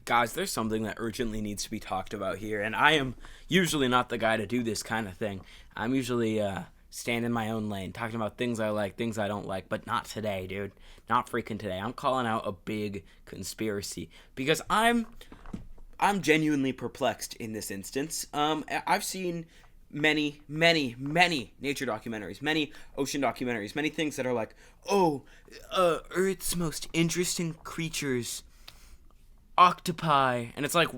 Guys, there's something that urgently needs to be talked about here, and I am usually not the guy to do this kind of thing. I'm usually staying in my own lane, talking about things I like, things I don't like, but not today, dude. Not freaking today. I'm calling out a big conspiracy because I'm genuinely perplexed in this instance. I've seen many nature documentaries, many ocean documentaries, many things that are like, oh, Earth's most interesting creatures, octopi, and it's like,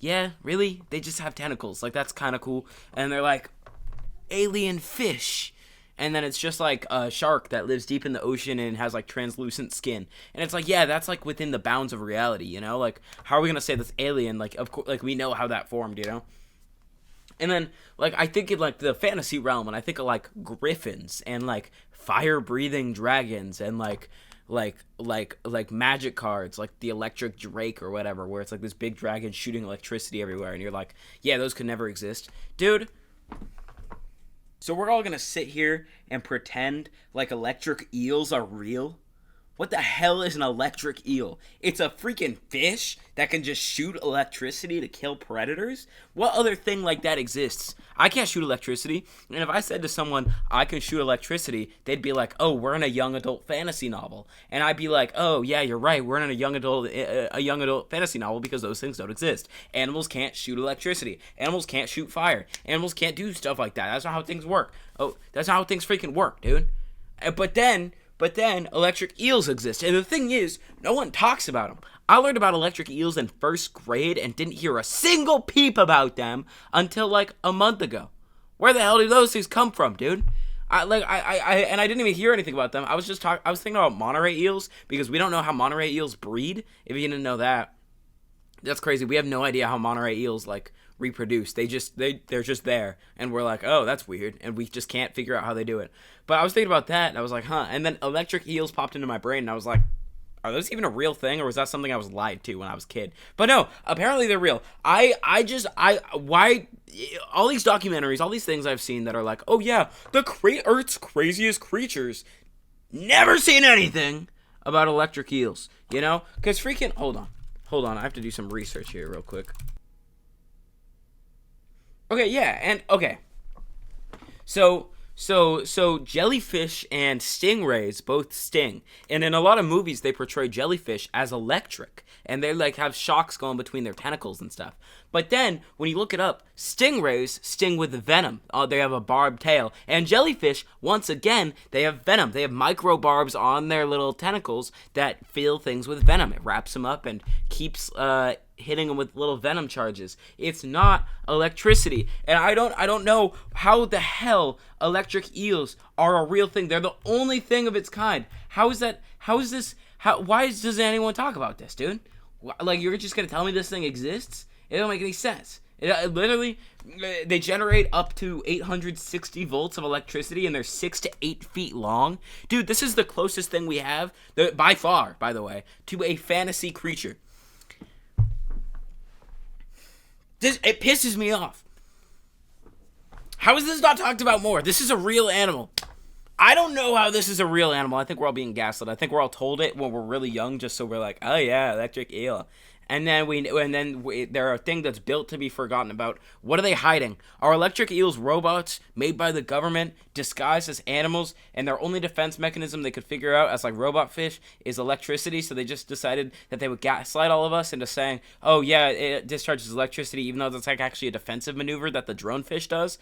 yeah, really? They just have tentacles. Like, that's kind of cool. And they're like, alien fish. And then it's just like a shark that lives deep in the ocean and has like translucent skin. And it's like, yeah, that's like within the bounds of reality, you know? Like, how are we gonna say this alien? Like, of course, like we know how that formed, you know? And then, like, I think in, like, the fantasy realm, and I think of, like, griffins and, like, fire-breathing dragons and, like magic cards, like the electric drake or whatever, where it's, like, this big dragon shooting electricity everywhere, and you're like, yeah, those could never exist. Dude, so we're all gonna sit here and pretend like electric eels are real? What the hell is an electric eel? It's a freaking fish that can just shoot electricity to kill predators? What other thing like that exists? I can't shoot electricity, and if I said to someone, I can shoot electricity, they'd be like, oh, we're in a young adult fantasy novel. And I'd be like, oh, yeah, you're right, we're in a young adult fantasy novel because those things don't exist. Animals can't shoot electricity. Animals can't shoot fire. Animals can't do stuff like that. That's not how things work. Oh, that's not how things freaking work, dude. But then electric eels exist. And the thing is, no one talks about them. I learned about electric eels in first grade and didn't hear a single peep about them until like a month ago. Where the hell do those things come from, dude? I didn't even hear anything about them. I was thinking about Monterey eels because we don't know how Monterey eels breed. If you didn't know that, that's crazy. We have no idea how Monterey eels like reproduce. They're just there, and we're like, oh, that's weird, and we just can't figure out how they do it. But I was thinking about that, and I was like, huh. And then electric eels popped into my brain, and I was like, are those even a real thing, or was that something I was lied to when I was a kid? But no, apparently they're real. Why all these documentaries, all these things I've seen that are like, oh yeah, Earth's craziest creatures. Never seen anything about electric eels, you know? Because freaking, hold on, I have to do some research here real quick. Okay, yeah, and okay. So jellyfish and stingrays both sting. And in a lot of movies they portray jellyfish as electric. And they like have shocks going between their tentacles and stuff. But then when you look it up, stingrays sting with venom. They have a barbed tail. And jellyfish, once again, they have venom. They have micro barbs on their little tentacles that fill things with venom. It wraps them up and keeps hitting them with little venom charges. It's not electricity. And I don't know how the hell electric eels are a real thing. They're the only thing of its kind. Why does anyone talk about this, dude? Like, you're just gonna tell me this thing exists? It don't make any sense. Literally, they generate up to 860 volts of electricity, and they're 6 to 8 feet long. Dude, this is the closest thing we have, by far, by the way, to a fantasy creature. It pisses me off. How is this not talked about more? This is a real animal. I don't know how this is a real animal. I think we're all being gaslit. I think we're all told it when we're really young, just so we're like, oh yeah, electric eel. And then they're a thing that's built to be forgotten about. What are they hiding? Are electric eels robots made by the government, disguised as animals, and their only defense mechanism they could figure out as like robot fish is electricity? So they just decided that they would gaslight all of us into saying, oh yeah, it discharges electricity, even though that's like actually a defensive maneuver that the drone fish does.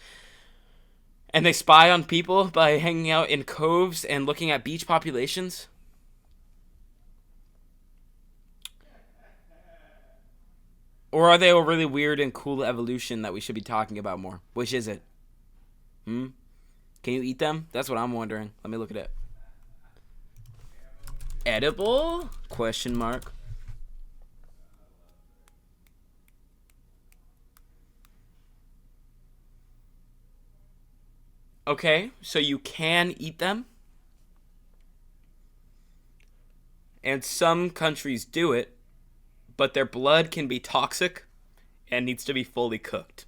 And they spy on people by hanging out in coves and looking at beach populations. Or are they a really weird and cool evolution that we should be talking about more? Which is it? Can you eat them? That's what I'm wondering. Let me look at it. Edible? Question mark. Okay, so you can eat them. And some countries do it, but their blood can be toxic and needs to be fully cooked.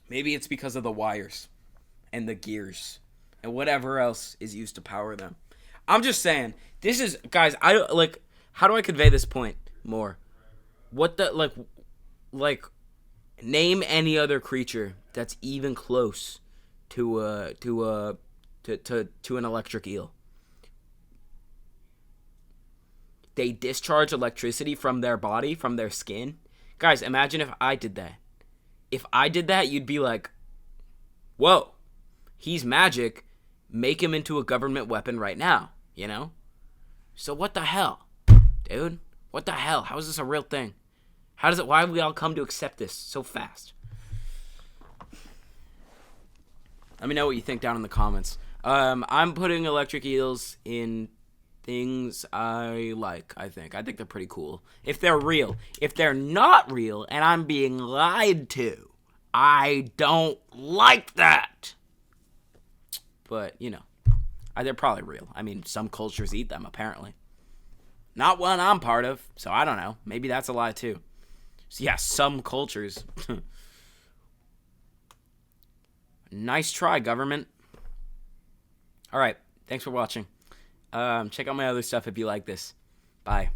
Maybe it's because of the wires and the gears and whatever else is used to power them. I'm just saying, this is, guys, how do I convey this point? more. What the like name any other creature that's even close to an electric eel. They discharge electricity from their body, from their skin. Guys, imagine if I did that. If I did that, you'd be like, whoa, he's magic. Make him into a government weapon right now, you know? So what the hell? Dude, what the hell? How is this a real thing? Why have we all come to accept this so fast? Let me know what you think down in the comments. I'm putting electric eels in things I like, I think. I think they're pretty cool. If they're real. If they're not real and I'm being lied to, I don't like that. But, you know, they're probably real. I mean, some cultures eat them, apparently. Not one I'm part of, so I don't know. Maybe that's a lie, too. So, yeah, some cultures. Nice try, government. All right. Thanks for watching. Check out my other stuff if you like this. Bye.